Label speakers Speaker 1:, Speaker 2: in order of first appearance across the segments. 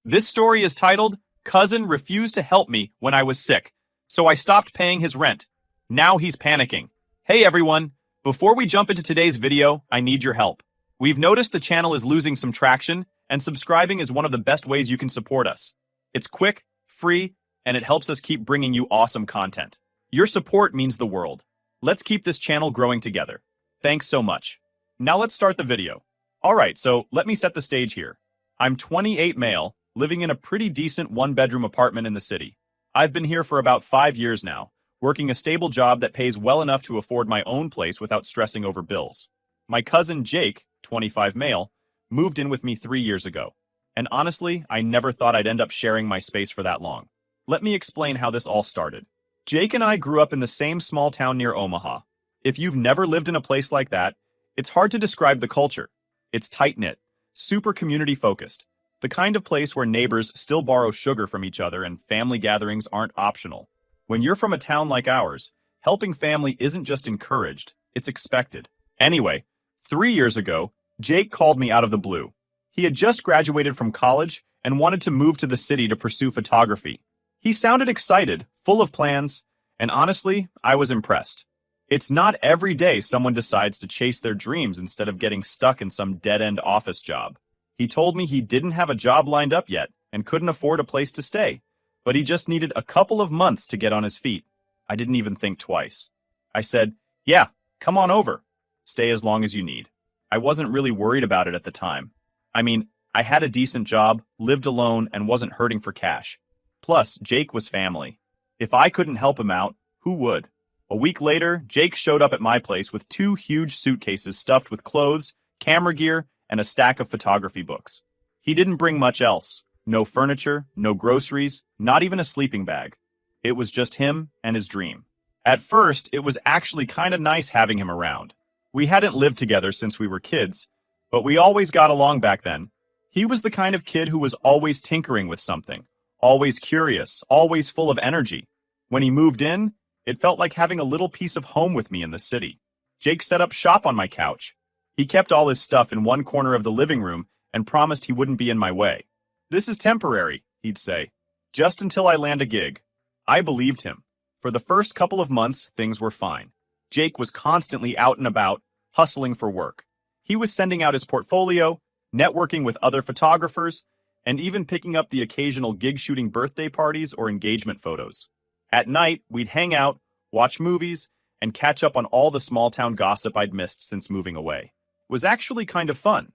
Speaker 1: This story is titled, Cousin Refused to Help Me When I Was Sick, so I stopped paying his rent. Now he's panicking. Hey everyone, before we jump into today's video, I need your help. We've noticed the channel is losing some traction, and subscribing is one of the best ways you can support us. It's quick, free, and it helps us keep bringing you awesome content. Your support means the world. Let's keep this channel growing together. Thanks so much. Now let's start the video. Alright, so let me set the stage here. I'm 28 male, living in a pretty decent one-bedroom apartment in the city. I've been here for about 5 years now, working a stable job that pays well enough to afford my own place without stressing over bills. My cousin Jake, 25 male, moved in with me 3 years ago. And honestly, I never thought I'd end up sharing my space for that long. Let me explain how this all started. Jake and I grew up in the same small town near Omaha. If you've never lived in a place like that, it's hard to describe the culture. It's tight-knit, super community-focused, the kind of place where neighbors still borrow sugar from each other and family gatherings aren't optional. When you're from a town like ours, helping family isn't just encouraged, it's expected. Anyway, 3 years ago, Jake called me out of the blue. He had just graduated from college and wanted to move to the city to pursue photography. He sounded excited, full of plans, and honestly, I was impressed. It's not every day someone decides to chase their dreams instead of getting stuck in some dead-end office job. He told me he didn't have a job lined up yet and couldn't afford a place to stay, but he just needed a couple of months to get on his feet. I didn't even think twice. I said, "Yeah, come on over. Stay as long as you need." I wasn't really worried about it at the time. I mean, I had a decent job, lived alone, and wasn't hurting for cash. Plus, Jake was family. If I couldn't help him out, who would? A week later, Jake showed up at my place with 2 huge suitcases stuffed with clothes, camera gear, and a stack of photography books. He didn't bring much else. No furniture, no groceries, not even a sleeping bag. It was just him and his dream. At first, it was actually kind of nice having him around. We hadn't lived together since we were kids, but we always got along back then. He was the kind of kid who was always tinkering with something, always curious, always full of energy. When he moved in, it felt like having a little piece of home with me in the city. Jake set up shop on my couch. He kept all his stuff in one corner of the living room and promised he wouldn't be in my way. "This is temporary," he'd say, "just until I land a gig." I believed him. For the first couple of months, things were fine. Jake was constantly out and about, hustling for work. He was sending out his portfolio, networking with other photographers, and even picking up the occasional gig-shooting birthday parties or engagement photos. At night, we'd hang out, watch movies, and catch up on all the small-town gossip I'd missed since moving away. It was actually kind of fun.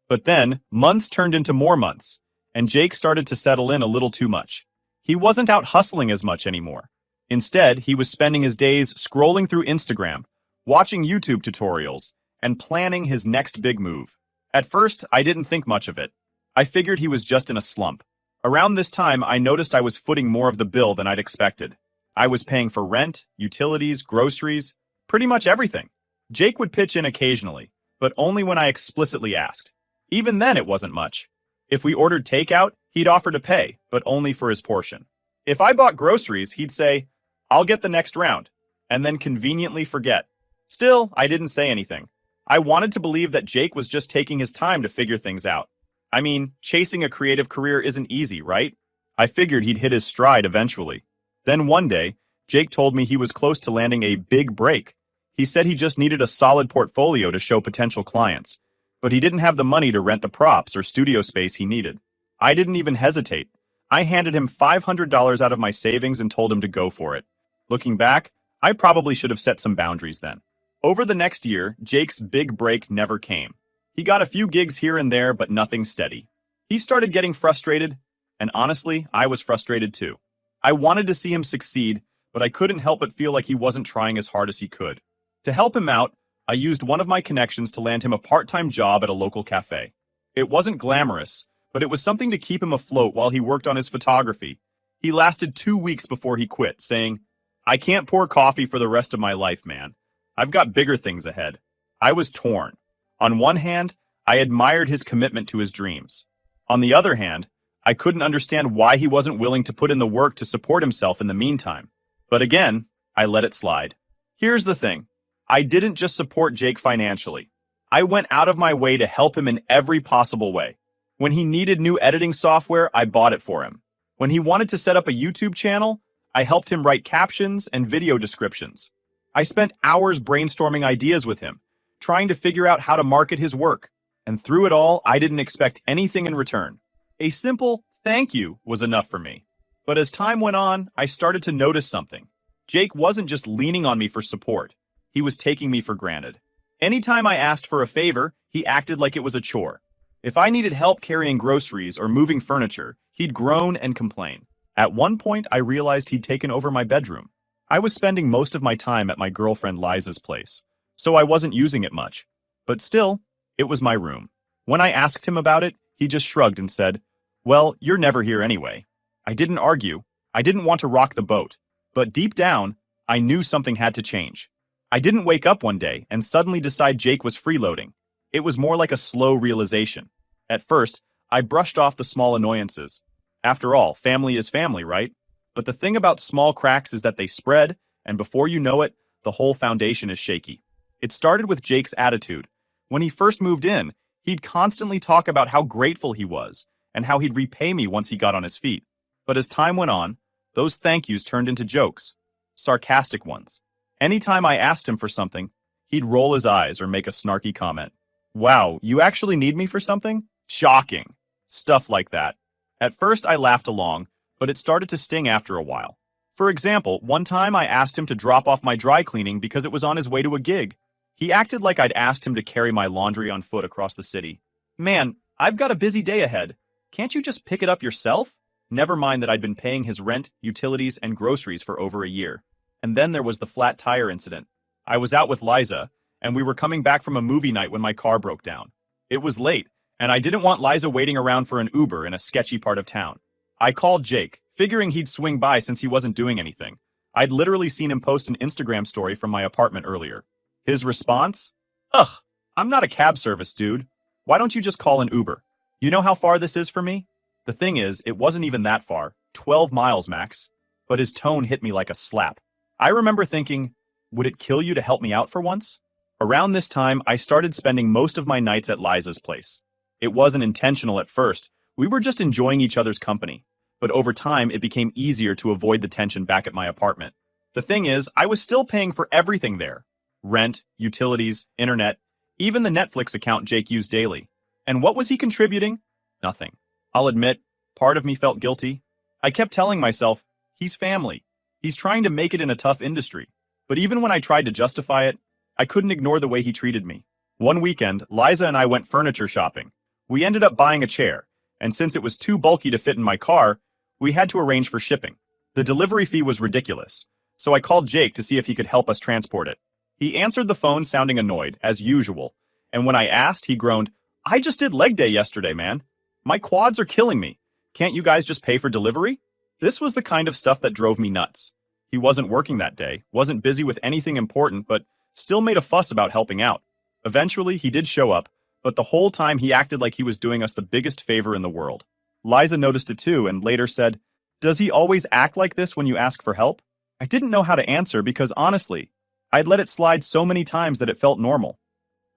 Speaker 1: But then, months turned into more months, and Jake started to settle in a little too much. He wasn't out hustling as much anymore. Instead, he was spending his days scrolling through Instagram, watching YouTube tutorials, and planning his next big move. At first, I didn't think much of it. I figured he was just in a slump. Around this time, I noticed I was footing more of the bill than I'd expected. I was paying for rent, utilities, groceries, pretty much everything. Jake would pitch in occasionally, but only when I explicitly asked. Even then, it wasn't much. If we ordered takeout, he'd offer to pay, but only for his portion. If I bought groceries, he'd say, "I'll get the next round," and then conveniently forget. Still, I didn't say anything. I wanted to believe that Jake was just taking his time to figure things out. I mean, chasing a creative career isn't easy, right? I figured he'd hit his stride eventually. Then one day, Jake told me he was close to landing a big break. He said he just needed a solid portfolio to show potential clients, but he didn't have the money to rent the props or studio space he needed. I didn't even hesitate. I handed him $500 out of my savings and told him to go for it. Looking back, I probably should have set some boundaries then. Over the next year, Jake's big break never came. He got a few gigs here and there, but nothing steady. He started getting frustrated, and honestly, I was frustrated too. I wanted to see him succeed, but I couldn't help but feel like he wasn't trying as hard as he could. To help him out, I used one of my connections to land him a part-time job at a local cafe. It wasn't glamorous, but it was something to keep him afloat while he worked on his photography. He lasted 2 weeks before he quit, saying, "I can't pour coffee for the rest of my life, man. I've got bigger things ahead." I was torn. On one hand, I admired his commitment to his dreams. On the other hand, I couldn't understand why he wasn't willing to put in the work to support himself in the meantime. But again, I let it slide. Here's the thing. I didn't just support Jake financially. I went out of my way to help him in every possible way. When he needed new editing software, I bought it for him. When he wanted to set up a YouTube channel, I helped him write captions and video descriptions. I spent hours brainstorming ideas with him, trying to figure out how to market his work. And through it all, I didn't expect anything in return. A simple thank you was enough for me. But as time went on, I started to notice something. Jake wasn't just leaning on me for support. He was taking me for granted. Anytime I asked for a favor, he acted like it was a chore. If I needed help carrying groceries or moving furniture, he'd groan and complain. At one point, I realized he'd taken over my bedroom. I was spending most of my time at my girlfriend Liza's place, so I wasn't using it much. But still, it was my room. When I asked him about it, he just shrugged and said, "Well, you're never here anyway." I didn't argue. I didn't want to rock the boat. But deep down, I knew something had to change. I didn't wake up one day and suddenly decide Jake was freeloading. It was more like a slow realization. At first, I brushed off the small annoyances. After all, family is family, right? But the thing about small cracks is that they spread, and before you know it, the whole foundation is shaky. It started with Jake's attitude. When he first moved in, he'd constantly talk about how grateful he was and how he'd repay me once he got on his feet. But as time went on, those thank yous turned into jokes, sarcastic ones. Anytime I asked him for something, he'd roll his eyes or make a snarky comment. "Wow, you actually need me for something? Shocking." Stuff like that. At first I laughed along, but it started to sting after a while. For example, one time I asked him to drop off my dry cleaning because it was on his way to a gig. He acted like I'd asked him to carry my laundry on foot across the city. "Man, I've got a busy day ahead. Can't you just pick it up yourself?" Never mind that I'd been paying his rent, utilities, and groceries for over a year. And then there was the flat tire incident. I was out with Liza, and we were coming back from a movie night when my car broke down. It was late, and I didn't want Liza waiting around for an Uber in a sketchy part of town. I called Jake, figuring he'd swing by since he wasn't doing anything. I'd literally seen him post an Instagram story from my apartment earlier. His response? "Ugh, I'm not a cab service, dude. Why don't you just call an Uber? You know how far this is for me?" The thing is, it wasn't even that far, 12 miles max. But his tone hit me like a slap. I remember thinking, would it kill you to help me out for once? Around this time, I started spending most of my nights at Liza's place. It wasn't intentional at first. We were just enjoying each other's company. But over time, it became easier to avoid the tension back at my apartment. The thing is, I was still paying for everything there. Rent, utilities, internet, even the Netflix account Jake used daily. And what was he contributing? Nothing. I'll admit, part of me felt guilty. I kept telling myself, he's family. He's trying to make it in a tough industry. But even when I tried to justify it, I couldn't ignore the way he treated me. One weekend, Liza and I went furniture shopping. We ended up buying a chair, and since it was too bulky to fit in my car, we had to arrange for shipping. The delivery fee was ridiculous, so I called Jake to see if he could help us transport it. He answered the phone sounding annoyed, as usual, and when I asked, he groaned, "I just did leg day yesterday, man. My quads are killing me. Can't you guys just pay for delivery?" This was the kind of stuff that drove me nuts. He wasn't working that day, wasn't busy with anything important, but still made a fuss about helping out. Eventually, he did show up, but the whole time he acted like he was doing us the biggest favor in the world. Liza noticed it too and later said, "Does he always act like this when you ask for help?" I didn't know how to answer because honestly, I'd let it slide so many times that it felt normal.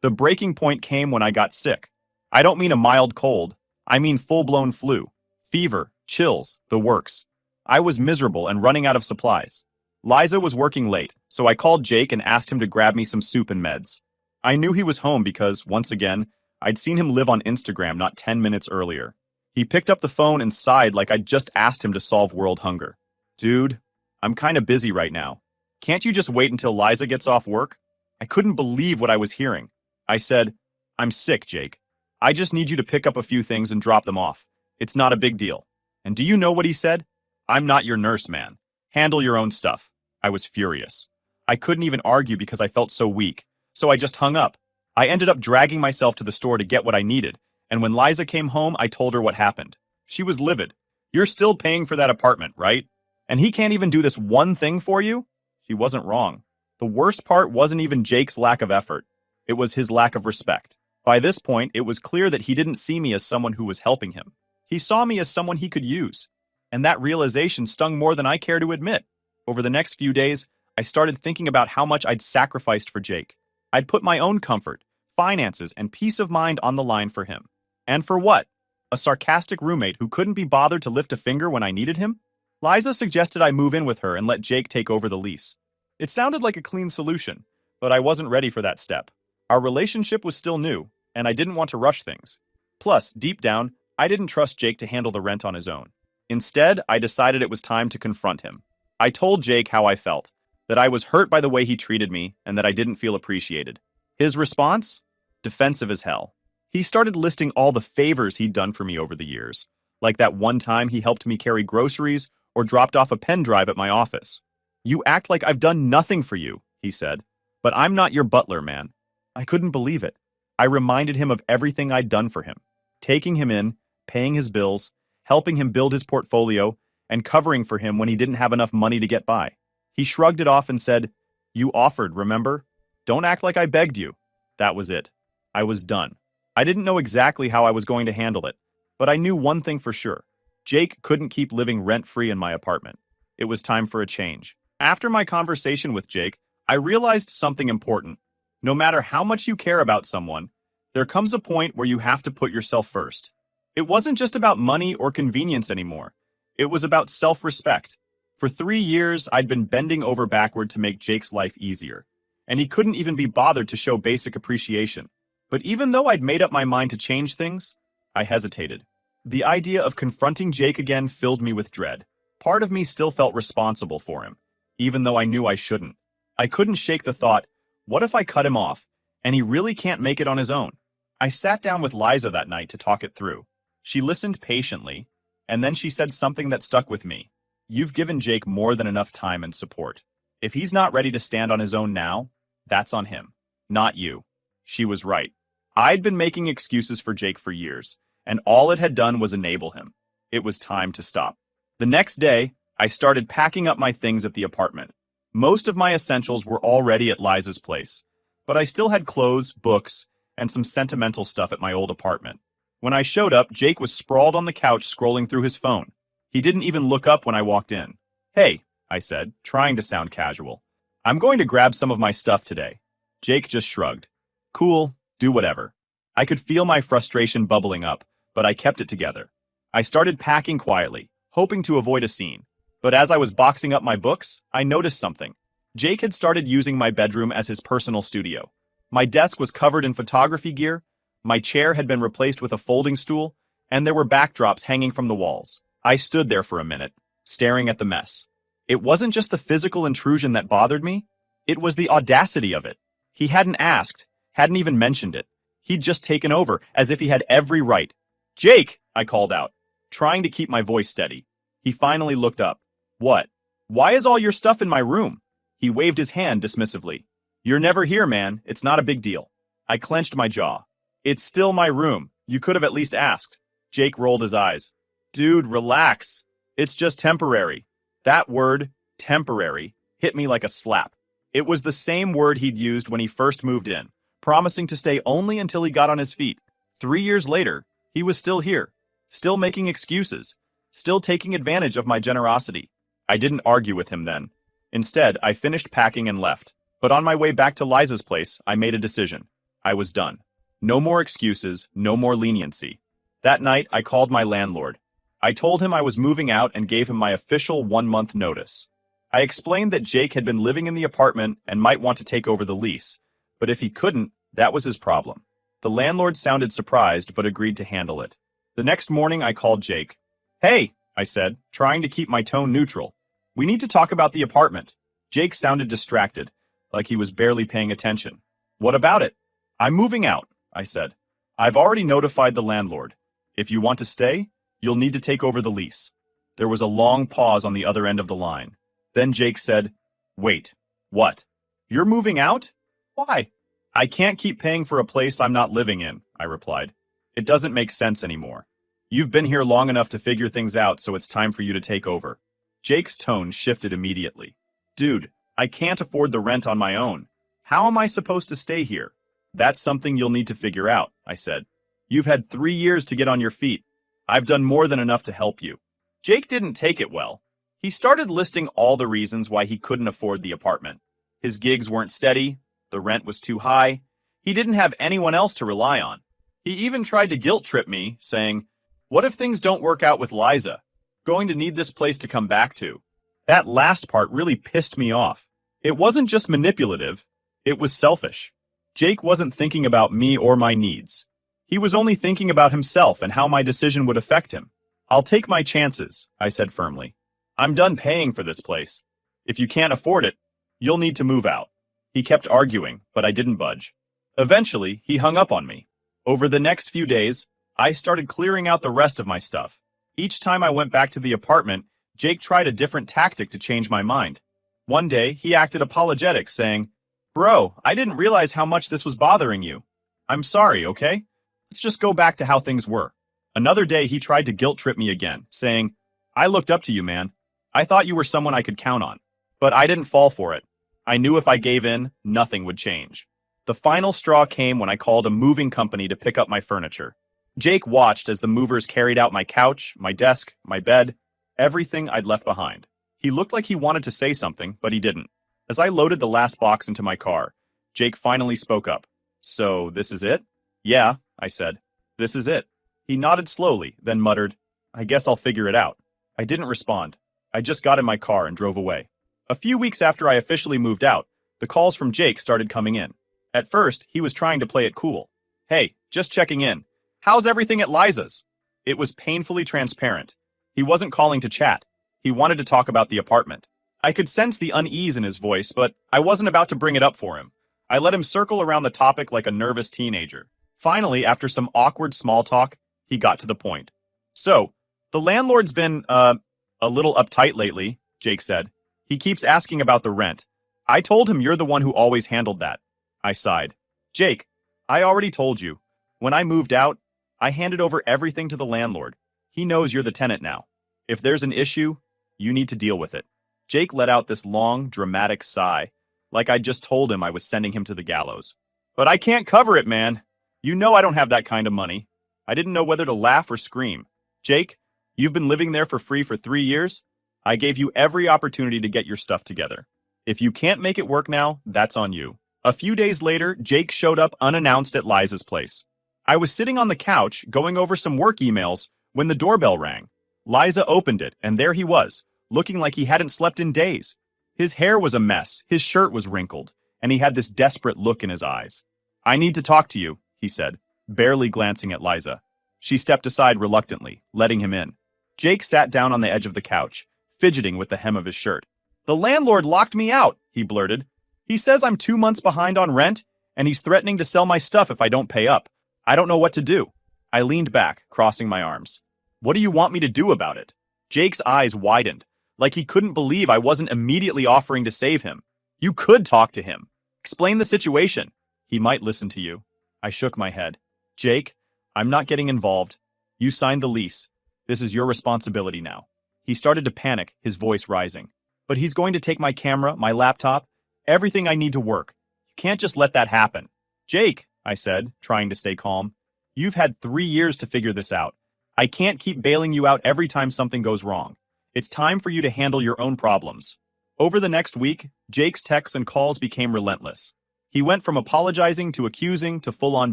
Speaker 1: The breaking point came when I got sick. I don't mean a mild cold. I mean full-blown flu. Fever, chills, the works. I was miserable and running out of supplies. Liza was working late, so I called Jake and asked him to grab me some soup and meds. I knew he was home because, once again, I'd seen him live on Instagram not 10 minutes earlier. He picked up the phone and sighed like I'd just asked him to solve world hunger. "Dude, I'm kinda busy right now. Can't you just wait until Liza gets off work?" I couldn't believe what I was hearing. I said, "I'm sick, Jake. I just need you to pick up a few things and drop them off. It's not a big deal." And do you know what he said? "I'm not your nurse, man. Handle your own stuff." I was furious. I couldn't even argue because I felt so weak, so I just hung up. I ended up dragging myself to the store to get what I needed, and when Liza came home, I told her what happened. She was livid. "You're still paying for that apartment, right? And he can't even do this one thing for you?" She wasn't wrong. The worst part wasn't even Jake's lack of effort. It was his lack of respect. By this point, it was clear that he didn't see me as someone who was helping him. He saw me as someone he could use. And that realization stung more than I care to admit. Over the next few days, I started thinking about how much I'd sacrificed for Jake. I'd put my own comfort, finances, and peace of mind on the line for him. And for what? A sarcastic roommate who couldn't be bothered to lift a finger when I needed him? Liza suggested I move in with her and let Jake take over the lease. It sounded like a clean solution, but I wasn't ready for that step. Our relationship was still new, and I didn't want to rush things. Plus, deep down, I didn't trust Jake to handle the rent on his own. Instead, I decided it was time to confront him. I told Jake how I felt, that I was hurt by the way he treated me and that I didn't feel appreciated. His response? Defensive as hell. He started listing all the favors he'd done for me over the years, like that one time he helped me carry groceries or dropped off a pen drive at my office. "You act like I've done nothing for you," he said, "but I'm not your butler, man." I couldn't believe it. I reminded him of everything I'd done for him, taking him in, paying his bills, helping him build his portfolio, and covering for him when he didn't have enough money to get by. He shrugged it off and said, "You offered, remember? Don't act like I begged you." That was it. I was done. I didn't know exactly how I was going to handle it, but I knew one thing for sure. Jake couldn't keep living rent-free in my apartment. It was time for a change. After my conversation with Jake, I realized something important. No matter how much you care about someone, there comes a point where you have to put yourself first. It wasn't just about money or convenience anymore. It was about self-respect. For 3 years, I'd been bending over backward to make Jake's life easier, and he couldn't even be bothered to show basic appreciation. But even though I'd made up my mind to change things, I hesitated. The idea of confronting Jake again filled me with dread. Part of me still felt responsible for him, even though I knew I shouldn't. I couldn't shake the thought, what if I cut him off, and he really can't make it on his own? I sat down with Liza that night to talk it through. She listened patiently, and then she said something that stuck with me. "You've given Jake more than enough time and support. If he's not ready to stand on his own now, that's on him, not you." She was right. I'd been making excuses for Jake for years, and all it had done was enable him. It was time to stop. The next day, I started packing up my things at the apartment. Most of my essentials were already at Liza's place, but I still had clothes, books, and some sentimental stuff at my old apartment. When I showed up, Jake was sprawled on the couch scrolling through his phone. He didn't even look up when I walked in. "Hey," I said, trying to sound casual. "I'm going to grab some of my stuff today." Jake just shrugged. "Cool. Do whatever." I could feel my frustration bubbling up, but I kept it together. I started packing quietly, hoping to avoid a scene. But as I was boxing up my books, I noticed something. Jake had started using my bedroom as his personal studio. My desk was covered in photography gear, my chair had been replaced with a folding stool, and there were backdrops hanging from the walls. I stood there for a minute, staring at the mess. It wasn't just the physical intrusion that bothered me, it was the audacity of it. He hadn't asked, hadn't even mentioned it. He'd just taken over, as if he had every right. "Jake!" I called out, trying to keep my voice steady. He finally looked up. "What? Why is all your stuff in my room?" He waved his hand dismissively. "You're never here, man. It's not a big deal." I clenched my jaw. "It's still my room. You could have at least asked." Jake rolled his eyes. "Dude, relax. It's just temporary." That word, temporary, hit me like a slap. It was the same word he'd used when he first moved in, promising to stay only until he got on his feet. 3 years later, he was still here, still making excuses, still taking advantage of my generosity. I didn't argue with him then. Instead, I finished packing and left. But on my way back to Liza's place, I made a decision. I was done. No more excuses, no more leniency. That night, I called my landlord. I told him I was moving out and gave him my official 1-month notice. I explained that Jake had been living in the apartment and might want to take over the lease, but if he couldn't, that was his problem. The landlord sounded surprised but agreed to handle it. The next morning, I called Jake. "Hey," I said, trying to keep my tone neutral. "We need to talk about the apartment." Jake sounded distracted, like he was barely paying attention. "What about it?" "I'm moving out," I said. "I've already notified the landlord. If you want to stay, you'll need to take over the lease." There was a long pause on the other end of the line. Then Jake said, "Wait, what? You're moving out? Why?" "I can't keep paying for a place I'm not living in," I replied. "It doesn't make sense anymore. You've been here long enough to figure things out, so it's time for you to take over." Jake's tone shifted immediately. "Dude, I can't afford the rent on my own. How am I supposed to stay here?" "That's something you'll need to figure out," I said. "You've had 3 years to get on your feet. I've done more than enough to help you." Jake didn't take it well. He started listing all the reasons why he couldn't afford the apartment. His gigs weren't steady, the rent was too high, he didn't have anyone else to rely on. He even tried to guilt trip me, saying, What if things don't work out with Liza? Going to need this place to come back to. That last part really pissed me off. It wasn't just manipulative, it was selfish. Jake wasn't thinking about me or my needs. He was only thinking about himself and how my decision would affect him. I'll take my chances, I said firmly. I'm done paying for this place. If you can't afford it, you'll need to move out. He kept arguing, but I didn't budge. Eventually, he hung up on me. Over the next few days, I started clearing out the rest of my stuff. Each time I went back to the apartment, Jake tried a different tactic to change my mind. One day, he acted apologetic, saying, "Bro, I didn't realize how much this was bothering you. I'm sorry, okay? Let's just go back to how things were." Another day, he tried to guilt-trip me again, saying, "I looked up to you, man. I thought you were someone I could count on." But I didn't fall for it. I knew if I gave in, nothing would change. The final straw came when I called a moving company to pick up my furniture. Jake watched as the movers carried out my couch, my desk, my bed, everything I'd left behind. He looked like he wanted to say something, but he didn't. As I loaded the last box into my car, Jake finally spoke up. "So, this is it?" "Yeah," I said. "This is it." He nodded slowly, then muttered, "I guess I'll figure it out." I didn't respond. I just got in my car and drove away. A few weeks after I officially moved out, the calls from Jake started coming in. At first, he was trying to play it cool. "Hey, just checking in. How's everything at Liza's?" It was painfully transparent. He wasn't calling to chat. He wanted to talk about the apartment. I could sense the unease in his voice, but I wasn't about to bring it up for him. I let him circle around the topic like a nervous teenager. Finally, after some awkward small talk, he got to the point. "So, the landlord's been, a little uptight lately," Jake said. "He keeps asking about the rent. I told him you're the one who always handled that." I sighed. "Jake, I already told you. When I moved out, I handed over everything to the landlord. He knows you're the tenant now. If there's an issue, you need to deal with it." Jake let out this long, dramatic sigh, like I'd just told him I was sending him to the gallows. "But I can't cover it, man. You know I don't have that kind of money." I didn't know whether to laugh or scream. "Jake, you've been living there for free for 3 years? I gave you every opportunity to get your stuff together. If you can't make it work now, that's on you." A few days later, Jake showed up unannounced at Liza's place. I was sitting on the couch, going over some work emails, when the doorbell rang. Liza opened it, and there he was, looking like he hadn't slept in days. His hair was a mess, his shirt was wrinkled, and he had this desperate look in his eyes. "I need to talk to you," he said, barely glancing at Liza. She stepped aside reluctantly, letting him in. Jake sat down on the edge of the couch, fidgeting with the hem of his shirt. "The landlord locked me out," he blurted. "He says I'm 2 months behind on rent, and he's threatening to sell my stuff if I don't pay up. I don't know what to do." I leaned back, crossing my arms. "What do you want me to do about it?" Jake's eyes widened, like he couldn't believe I wasn't immediately offering to save him. "You could talk to him. Explain the situation. He might listen to you." I shook my head. "Jake, I'm not getting involved. You signed the lease. This is your responsibility now." He started to panic, his voice rising. "But he's going to take my camera, my laptop, everything I need to work. You can't just let that happen." "Jake," I said, trying to stay calm, "you've had 3 years to figure this out. I can't keep bailing you out every time something goes wrong. It's time for you to handle your own problems." Over the next week, Jake's texts and calls became relentless. He went from apologizing to accusing to full-on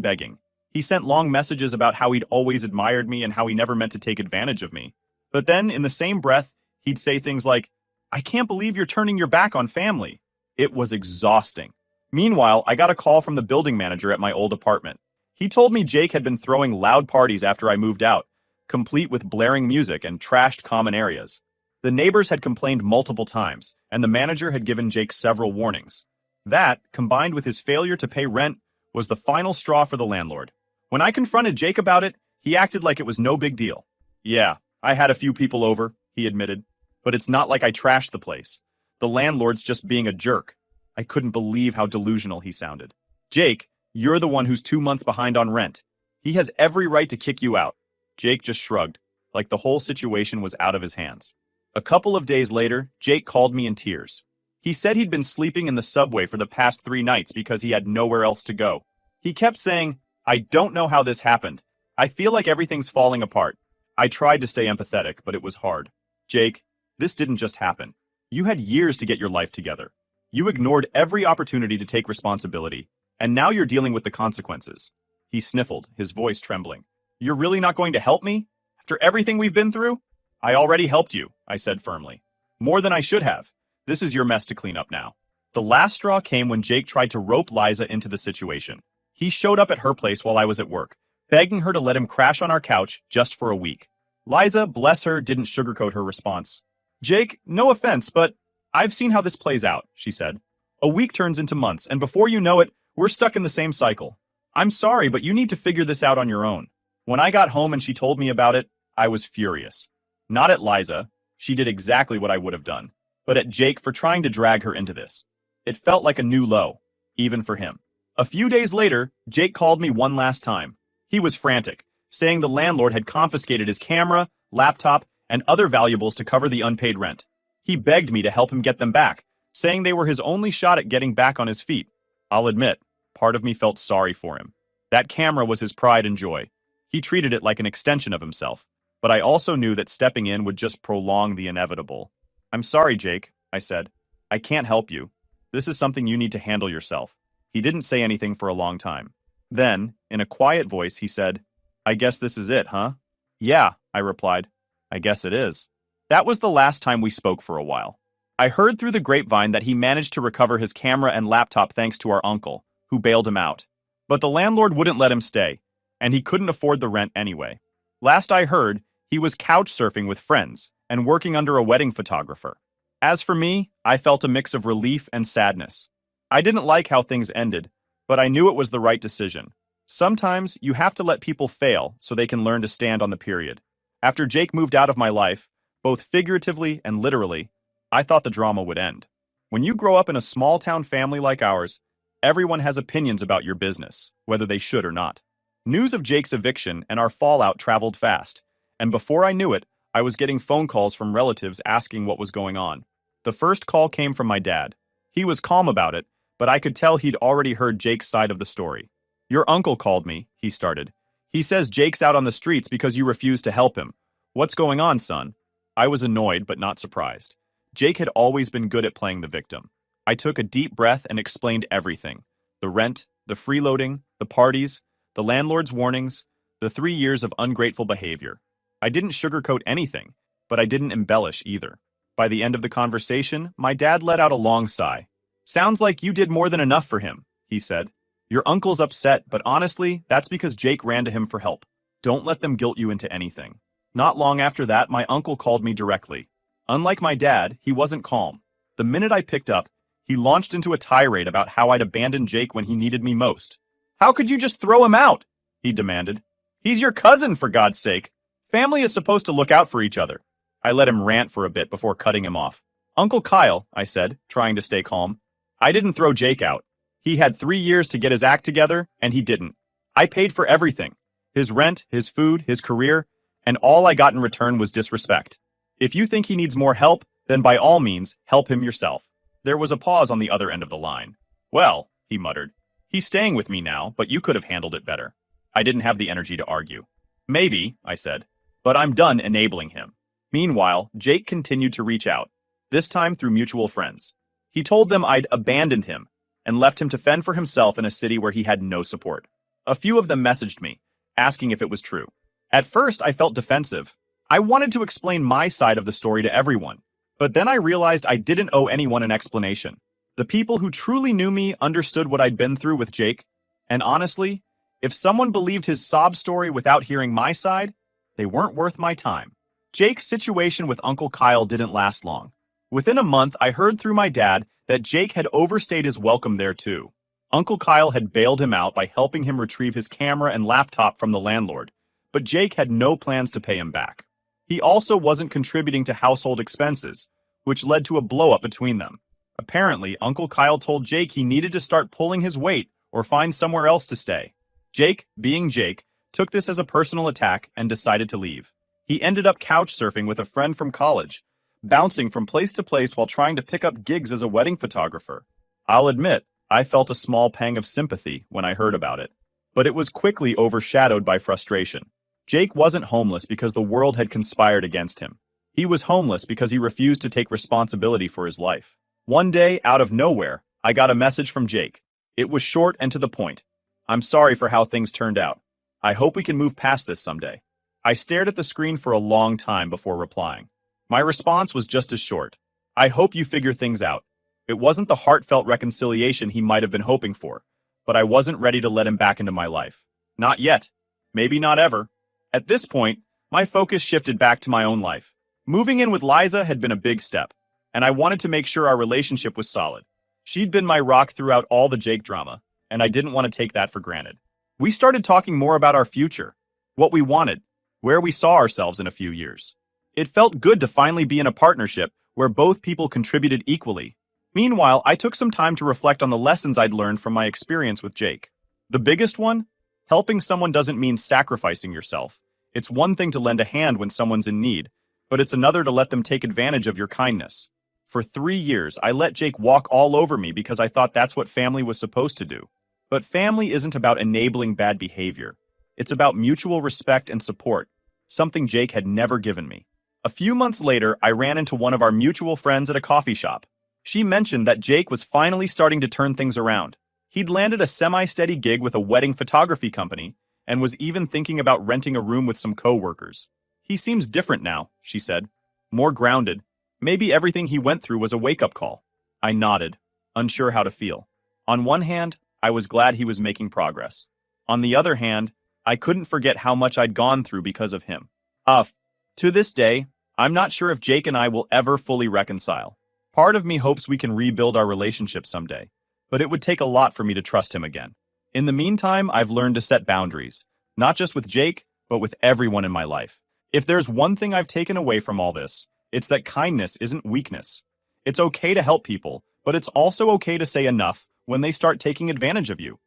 Speaker 1: begging. He sent long messages about how he'd always admired me and how he never meant to take advantage of me. But then, in the same breath, he'd say things like, "I can't believe you're turning your back on family." It was exhausting. Meanwhile, I got a call from the building manager at my old apartment. He told me Jake had been throwing loud parties after I moved out, complete with blaring music and trashed common areas. The neighbors had complained multiple times, and the manager had given Jake several warnings. That, combined with his failure to pay rent, was the final straw for the landlord. When I confronted Jake about it, he acted like it was no big deal. "Yeah, I had a few people over," he admitted, "but it's not like I trashed the place. The landlord's just being a jerk." I couldn't believe how delusional he sounded. "Jake, you're the one who's 2 months behind on rent. He has every right to kick you out." Jake just shrugged, like the whole situation was out of his hands. A couple of days later, Jake called me in tears. He said he'd been sleeping in the subway for the past 3 nights because he had nowhere else to go. He kept saying, "I don't know how this happened. I feel like everything's falling apart." I tried to stay empathetic, but it was hard. "Jake, this didn't just happen. You had years to get your life together. You ignored every opportunity to take responsibility, and now you're dealing with the consequences." He sniffled, his voice trembling. "You're really not going to help me? After everything we've been through? I already helped you, I said firmly. More than I should have. This is your mess to clean up now. The last straw came when Jake tried to rope Liza into the situation. He showed up at her place while I was at work, begging her to let him crash on our couch just for a week. Liza, bless her, didn't sugarcoat her response. Jake, no offense, but I've seen how this plays out, she said. A week turns into months, and before you know it, we're stuck in the same cycle. I'm sorry, but you need to figure this out on your own. When I got home and she told me about it, I was furious. Not at Liza. She did exactly what I would have done. But at Jake for trying to drag her into this. It felt like a new low, even for him. A few days later, Jake called me one last time. He was frantic, saying the landlord had confiscated his camera, laptop, and other valuables to cover the unpaid rent. He begged me to help him get them back, saying they were his only shot at getting back on his feet. I'll admit, part of me felt sorry for him. That camera was his pride and joy. He treated it like an extension of himself. But I also knew that stepping in would just prolong the inevitable. I'm sorry, Jake, I said. I can't help you. This is something you need to handle yourself. He didn't say anything for a long time. Then, in a quiet voice, he said, I guess this is it, huh? Yeah, I replied. I guess it is. That was the last time we spoke for a while. I heard through the grapevine that he managed to recover his camera and laptop thanks to our uncle, who bailed him out. But the landlord wouldn't let him stay, and he couldn't afford the rent anyway. Last I heard, he was couch surfing with friends and working under a wedding photographer. As for me, I felt a mix of relief and sadness. I didn't like how things ended, but I knew it was the right decision. Sometimes you have to let people fail so they can learn to stand on the period. After Jake moved out of my life, both figuratively and literally, I thought the drama would end. When you grow up in a small town family like ours, everyone has opinions about your business, whether they should or not. News of Jake's eviction and our fallout traveled fast, and before I knew it, I was getting phone calls from relatives asking what was going on. The first call came from my dad. He was calm about it, but I could tell he'd already heard Jake's side of the story. Your uncle called me, he started. He says Jake's out on the streets because you refused to help him. What's going on, son? I was annoyed but not surprised. Jake had always been good at playing the victim. I took a deep breath and explained everything. The rent, the freeloading, the parties, the landlord's warnings, the 3 years of ungrateful behavior. I didn't sugarcoat anything, but I didn't embellish either. By the end of the conversation, my dad let out a long sigh. Sounds like you did more than enough for him, he said. Your uncle's upset, but honestly, that's because Jake ran to him for help. Don't let them guilt you into anything. Not long after that, my uncle called me directly. Unlike my dad, he wasn't calm. The minute I picked up, he launched into a tirade about how I'd abandoned Jake when he needed me most. How could you just throw him out? He demanded. He's your cousin, for God's sake. Family is supposed to look out for each other. I let him rant for a bit before cutting him off. Uncle Kyle, I said, trying to stay calm. I didn't throw Jake out. He had 3 years to get his act together, and he didn't. I paid for everything. His rent, his food, his career, and all I got in return was disrespect. If you think he needs more help, then by all means, help him yourself. There was a pause on the other end of the line. Well, he muttered, he's staying with me now, but you could have handled it better. I didn't have the energy to argue. Maybe, I said, but I'm done enabling him. Meanwhile, Jake continued to reach out, this time through mutual friends. He told them I'd abandoned him and left him to fend for himself in a city where he had no support. A few of them messaged me, asking if it was true. At first, I felt defensive. I wanted to explain my side of the story to everyone, but then I realized I didn't owe anyone an explanation. The people who truly knew me understood what I'd been through with Jake, and honestly, if someone believed his sob story without hearing my side, they weren't worth my time. Jake's situation with Uncle Kyle didn't last long. Within a month, I heard through my dad that Jake had overstayed his welcome there too. Uncle Kyle had bailed him out by helping him retrieve his camera and laptop from the landlord, but Jake had no plans to pay him back. He also wasn't contributing to household expenses, which led to a blow-up between them. Apparently, Uncle Kyle told Jake he needed to start pulling his weight or find somewhere else to stay. Jake, being Jake, took this as a personal attack and decided to leave. He ended up couch surfing with a friend from college, bouncing from place to place while trying to pick up gigs as a wedding photographer. I'll admit, I felt a small pang of sympathy when I heard about it, but it was quickly overshadowed by frustration. Jake wasn't homeless because the world had conspired against him. He was homeless because he refused to take responsibility for his life. One day, out of nowhere, I got a message from Jake. It was short and to the point. I'm sorry for how things turned out. I hope we can move past this someday. I stared at the screen for a long time before replying. My response was just as short. I hope you figure things out. It wasn't the heartfelt reconciliation he might have been hoping for, but I wasn't ready to let him back into my life. Not yet. Maybe not ever. At this point, my focus shifted back to my own life. Moving in with Liza had been a big step, and I wanted to make sure our relationship was solid. She'd been my rock throughout all the Jake drama, and I didn't want to take that for granted. We started talking more about our future, what we wanted, where we saw ourselves in a few years. It felt good to finally be in a partnership where both people contributed equally. Meanwhile, I took some time to reflect on the lessons I'd learned from my experience with Jake. The biggest one? Helping someone doesn't mean sacrificing yourself. It's one thing to lend a hand when someone's in need, but it's another to let them take advantage of your kindness. For 3 years, I let Jake walk all over me because I thought that's what family was supposed to do. But family isn't about enabling bad behavior. It's about mutual respect and support, something Jake had never given me. A few months later, I ran into one of our mutual friends at a coffee shop. She mentioned that Jake was finally starting to turn things around. He'd landed a semi-steady gig with a wedding photography company and was even thinking about renting a room with some co-workers. He seems different now, she said. More grounded. Maybe everything he went through was a wake-up call. I nodded, unsure how to feel. On one hand, I was glad he was making progress. On the other hand, I couldn't forget how much I'd gone through because of him. To this day, I'm not sure if Jake and I will ever fully reconcile. Part of me hopes we can rebuild our relationship someday, but it would take a lot for me to trust him again. In the meantime, I've learned to set boundaries, not just with Jake, but with everyone in my life. If there's one thing I've taken away from all this, it's that kindness isn't weakness. It's okay to help people, but it's also okay to say enough when they start taking advantage of you.